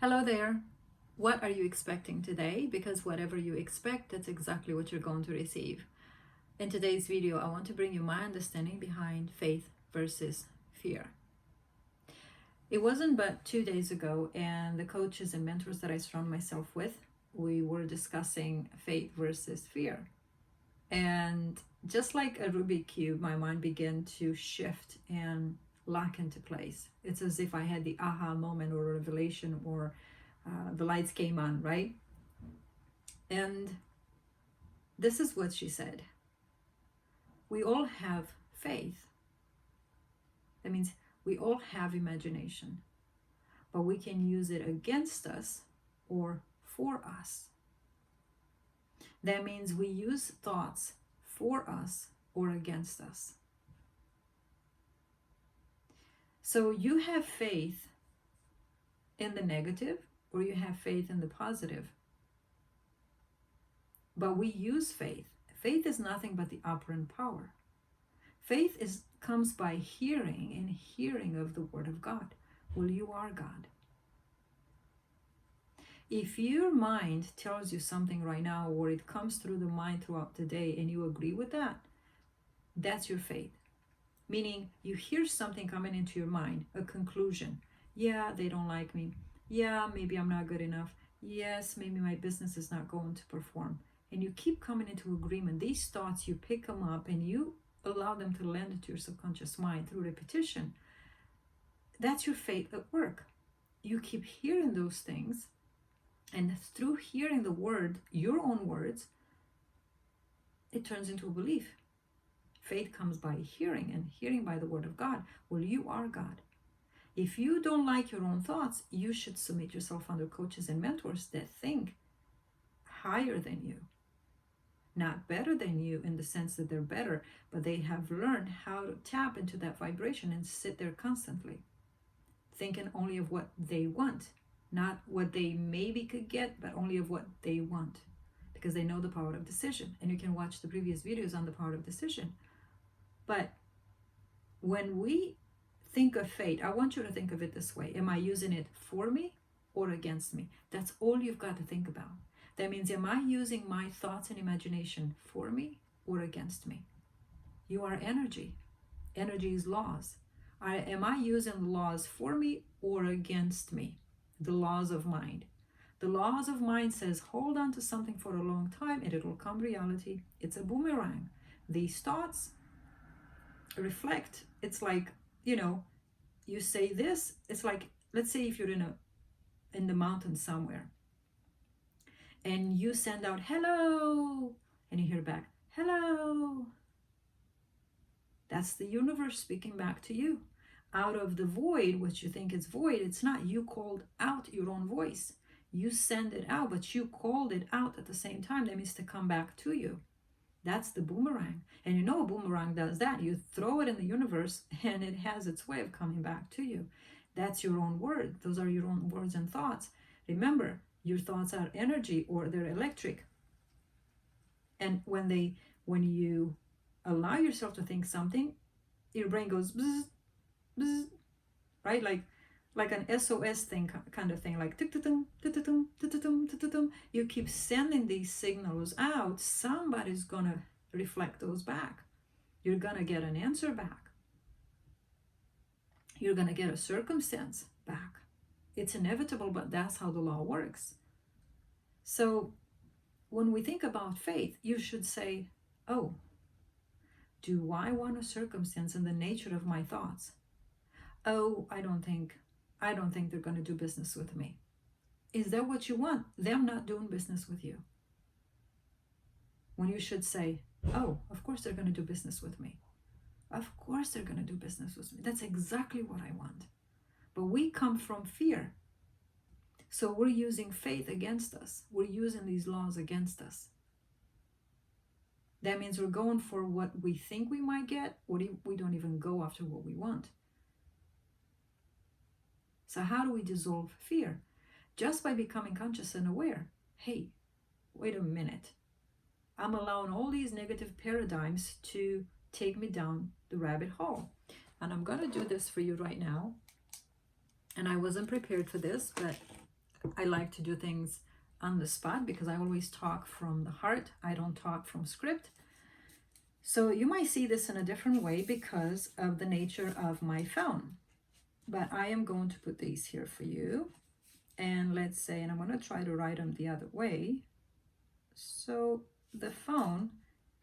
Hello there. What are you expecting today? Because whatever you expect, that's exactly what you're going to receive. In today's video, I want to bring you my understanding behind faith versus fear. It wasn't but 2 days ago, and the coaches and mentors that I surround myself with, we were discussing faith versus fear. And just like a Rubik's Cube, my mind began to shift and lock into place. It's as if I had the aha moment or revelation, or the lights came on, right? And this is what she said. We all have faith. That means we all have imagination, but we can use it against us or for us. That means we use thoughts for us or against us. So you have faith in the negative, or you have faith in the positive. But we use faith. Faith is nothing but the operant power. Faith comes by hearing, and hearing of the Word of God. Well, you are God. If your mind tells you something right now, or it comes through the mind throughout the day, and you agree with that, that's your faith. Meaning you hear something coming into your mind, a conclusion. Yeah, they don't like me. Yeah, maybe I'm not good enough. Yes, maybe my business is not going to perform. And you keep coming into agreement. These thoughts, you pick them up and you allow them to land into your subconscious mind through repetition. That's your faith at work. You keep hearing those things, and through hearing the word, your own words, it turns into a belief. Faith comes by hearing, and hearing by the Word of God. Well, you are God. If you don't like your own thoughts, you should submit yourself under coaches and mentors that think higher than you. Not better than you in the sense that they're better, but they have learned how to tap into that vibration and sit there constantly, thinking only of what they want, not what they maybe could get, but only of what they want, because they know the power of decision. And you can watch the previous videos on the power of decision. But when we think of fate, I want you to think of it this way. Am I using it for me or against me? That's all you've got to think about. That means, am I using my thoughts and imagination for me or against me? You are energy. Energy is laws. Am I using the laws for me or against me? The laws of mind. The laws of mind says hold on to something for a long time and it will come reality. It's a boomerang. These thoughts reflect. It's like, you say this. It's like, let's say if you're in the mountains somewhere and you send out hello and you hear back hello. That's the universe speaking back to you. Out of the void, what you think is void, it's not. You called out your own voice. You send it out, but you called it out at the same time. That means to come back to you. That's the boomerang. And you know a boomerang does that. You throw it in the universe and it has its way of coming back to you. That's your own word. Those are your own words and thoughts. Remember, your thoughts are energy, or they're electric. And when you allow yourself to think something, your brain goes bzz, bzz, right? Like an SOS thing, kind of thing, like tick-tick-tung, tick-tick-tung, tick-tick-tung, tick-tick-tung. You keep sending these signals out, somebody's gonna reflect those back. You're gonna get an answer back. You're gonna get a circumstance back. It's inevitable, but that's how the law works. So when we think about faith, you should say, oh, do I want a circumstance in the nature of my thoughts? Oh, I don't think they're going to do business with me. Is that what you want? Them not doing business with you. When you should say, oh, of course they're going to do business with me. Of course they're going to do business with me. That's exactly what I want. But we come from fear. So we're using faith against us. We're using these laws against us. That means we're going for what we think we might get, or we don't even go after what we want. So how do we dissolve fear? Just by becoming conscious and aware. Hey, wait a minute. I'm allowing all these negative paradigms to take me down the rabbit hole. And I'm going to do this for you right now. And I wasn't prepared for this, but I like to do things on the spot because I always talk from the heart. I don't talk from script. So you might see this in a different way because of the nature of my phone. But I am going to put these here for you. And let's say, and I'm going to try to write them the other way. So the phone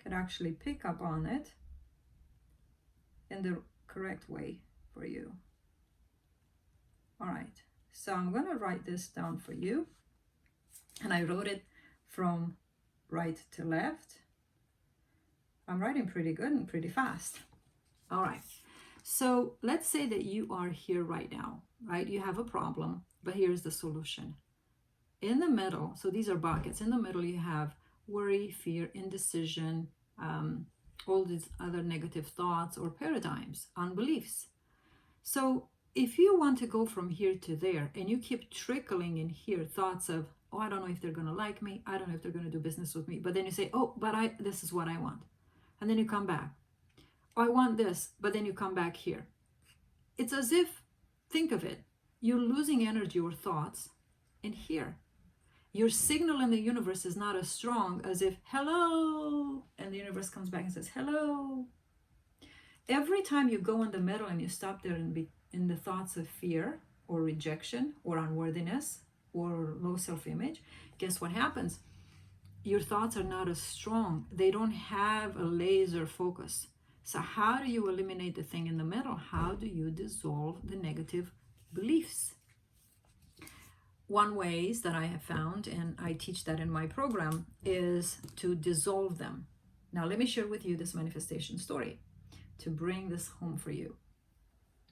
could actually pick up on it in the correct way for you. All right. So I'm going to write this down for you. And I wrote it from right to left. I'm writing pretty good and pretty fast. All right. So let's say that you are here right now, right? You have a problem, but here's the solution. In the middle, so these are buckets. In the middle, you have worry, fear, indecision, all these other negative thoughts or paradigms, unbeliefs. So if you want to go from here to there and you keep trickling in here thoughts of, oh, I don't know if they're going to like me. I don't know if they're going to do business with me. But then you say, oh, but this is what I want. And then you come back. Oh, I want this. But then you come back here. It's as if, think of it, you're losing energy or thoughts in here. Your signal in the universe is not as strong as if, hello, and the universe comes back and says, hello. Every time you go in the middle and you stop there and be in the thoughts of fear or rejection or unworthiness or low self-image, guess what happens? Your thoughts are not as strong. They don't have a laser focus. So how do you eliminate the thing in the middle? How do you dissolve the negative beliefs? One ways that I have found, and I teach that in my program, is to dissolve them. Now let me share with you this manifestation story to bring this home for you.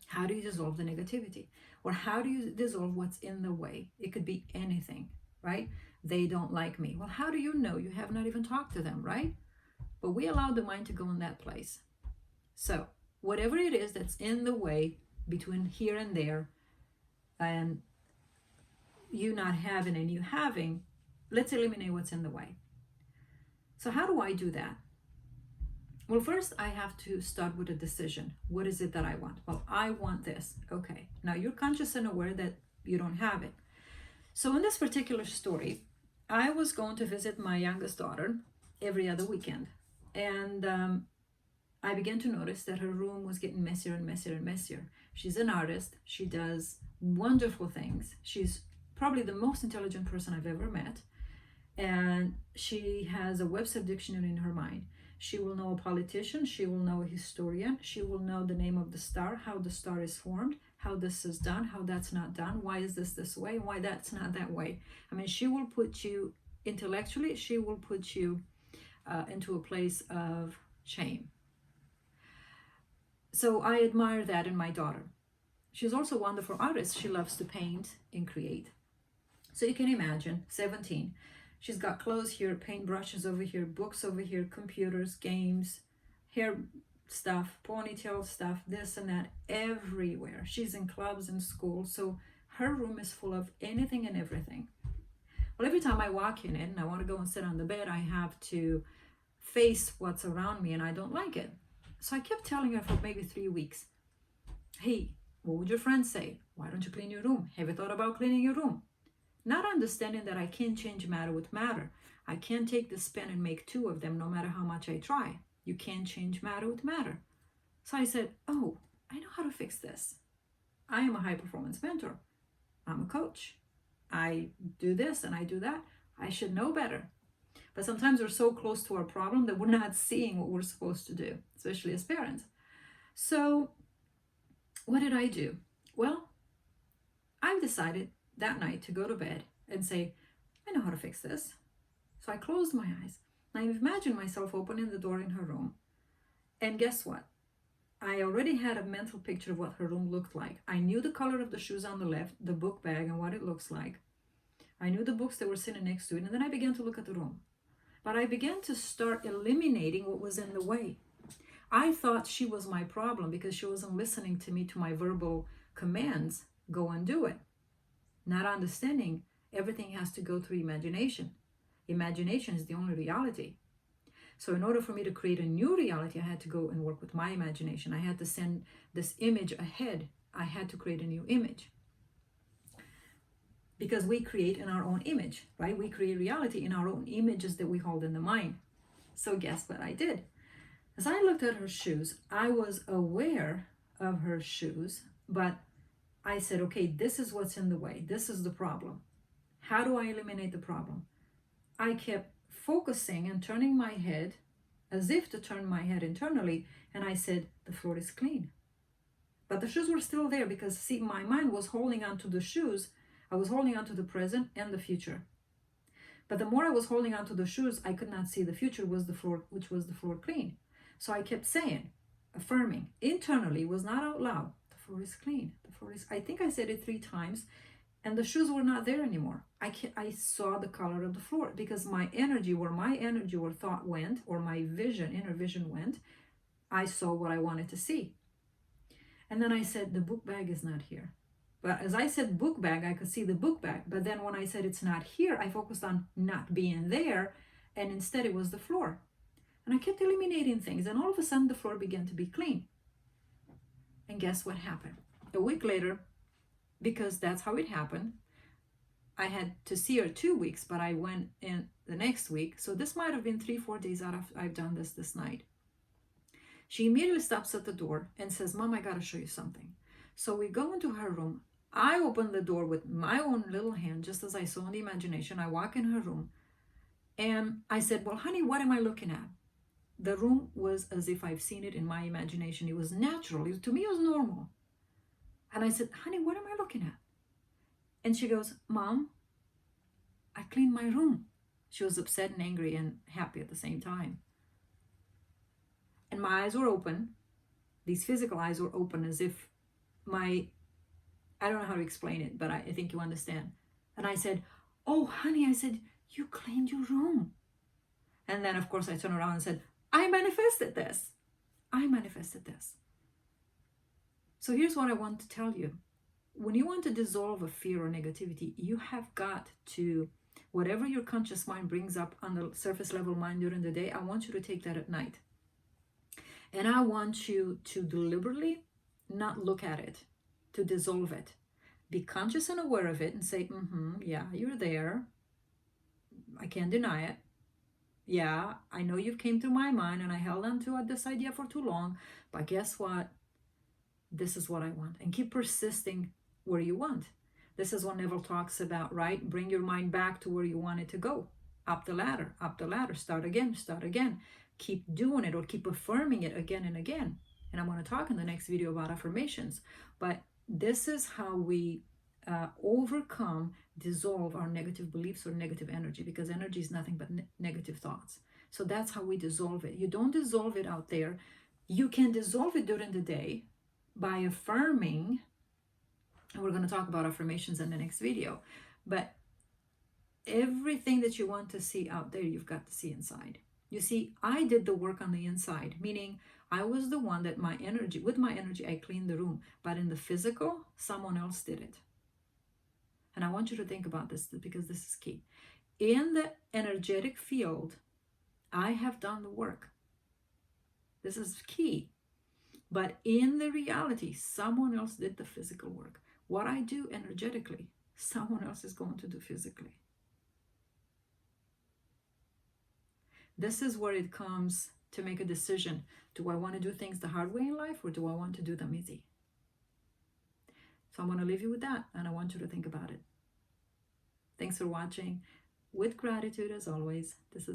How do you dissolve the negativity? Or how do you dissolve what's in the way? It could be anything, right? They don't like me. Well, how do you know? You have not even talked to them, right? But we allow the mind to go in that place. So whatever it is that's in the way between here and there, and you not having and you having, let's eliminate what's in the way. So how do I do that? Well, first I have to start with a decision. What is it that I want? Well, I want this. Okay. Now you're conscious and aware that you don't have it. So in this particular story, I was going to visit my youngest daughter every other weekend. And I began to notice that her room was getting messier and messier and messier. She's an artist. She does wonderful things. She's probably the most intelligent person I've ever met. And she has a website dictionary in her mind. She will know a politician. She will know a historian. She will know the name of the star, how the star is formed, how this is done, how that's not done. Why is this way? Why that's not that way? I mean, she will put you intellectually, she will put you into a place of shame. So I admire that in my daughter. She's also a wonderful artist. She loves to paint and create. So you can imagine, 17, she's got clothes here, paint brushes over here, books over here, computers, games, hair stuff, ponytail stuff, this and that, everywhere. She's in clubs and school, so her room is full of anything and everything. Well, every time I walk in it and I want to go and sit on the bed, I have to face what's around me and I don't like it. So I kept telling her for maybe 3 weeks, hey, what would your friends say? Why don't you clean your room? Have you thought about cleaning your room? Not understanding that I can't change matter with matter. I can't take this pen and make 2 of them no matter how much I try. You can't change matter with matter. So I said, oh, I know how to fix this. I am a high performance mentor. I'm a coach. I do this and I do that. I should know better. But sometimes we're so close to our problem that we're not seeing what we're supposed to do, especially as parents. So what did I do? Well, I've decided that night to go to bed and say, I know how to fix this. So I closed my eyes. I imagined myself opening the door in her room. And guess what? I already had a mental picture of what her room looked like. I knew the color of the shoes on the left, the book bag, and what it looks like. I knew the books that were sitting next to it. And then I began to look at the room. But I began to start eliminating what was in the way. I thought she was my problem because she wasn't listening to me, to my verbal commands, go and do it. Not understanding everything has to go through imagination. Imagination is the only reality. So in order for me to create a new reality, I had to go and work with my imagination. I had to send this image ahead. I had to create a new image. because we create in our own image, right? We create reality in our own images that we hold in the mind. So guess what I did? As I looked at her shoes, I was aware of her shoes, but I said, okay, this is what's in the way. This is the problem. How do I eliminate the problem? I kept focusing and turning my head as if to turn my head internally, and I said, the floor is clean. But the shoes were still there because, see, my mind was holding on to the shoes. I was holding on to the present and the future. But the more I was holding on to the shoes, I could not see the future was the floor, which was the floor clean. So I kept saying, affirming internally, was not out loud, the floor is clean. The floor is, I think I said it 3 times, and the shoes were not there anymore. I saw the color of the floor because my energy, where thought went, or my vision, inner vision went, I saw what I wanted to see. And then I said, the book bag is not here. But as I said book bag, I could see the book bag. But then when I said it's not here, I focused on not being there. And instead it was the floor. And I kept eliminating things. And all of a sudden the floor began to be clean. And guess what happened? A week later, because that's how it happened, I had to see her 2 weeks, but I went in the next week. So this might have been 3-4 days out after I've done this night. She immediately stops at the door and says, Mom, I got to show you something. So we go into her room. I open the door with my own little hand, just as I saw in the imagination. I walk in her room and I said, well, honey, what am I looking at? The room was as if I've seen it in my imagination. It was natural. To me, it was normal. And I said, honey, what am I looking at? And she goes, Mom, I cleaned my room. She was upset and angry and happy at the same time. And my eyes were open. These physical eyes were open as if I don't know how to explain it, but I think you understand. And I said, oh, honey, I said, you cleaned your room. And then, of course, I turned around and said, I manifested this. I manifested this. So here's what I want to tell you. When you want to dissolve a fear or negativity, you have got to, whatever your conscious mind brings up on the surface level mind during the day, I want you to take that at night. And I want you to deliberately not look at it, to dissolve it. Be conscious and aware of it and say, yeah, you're there. I can't deny it. Yeah, I know you've came through my mind and I held on to this idea for too long, but guess what? This is what I want. And keep persisting where you want. This is what Neville talks about, right? Bring your mind back to where you want it to go. Up the ladder, start again. Keep doing it or keep affirming it again and again. And I'm going to talk in the next video about affirmations. But this is how we overcome, dissolve our negative beliefs or negative energy, because energy is nothing but negative thoughts. So that's how we dissolve it. You don't dissolve it out there. You can dissolve it during the day by affirming. And we're going to talk about affirmations in the next video. But everything that you want to see out there, you've got to see inside. You see, I did the work on the inside, meaning I was the one that with my energy, I cleaned the room. But in the physical, someone else did it. And I want you to think about this because this is key. In the energetic field, I have done the work. This is key. But in the reality, someone else did the physical work. What I do energetically, someone else is going to do physically. This is where it comes to make a decision. Do I want to do things the hard way in life, or do I want to do them easy? So I'm going to leave you with that, and I want you to think about it. Thanks for watching. With gratitude, as always, this is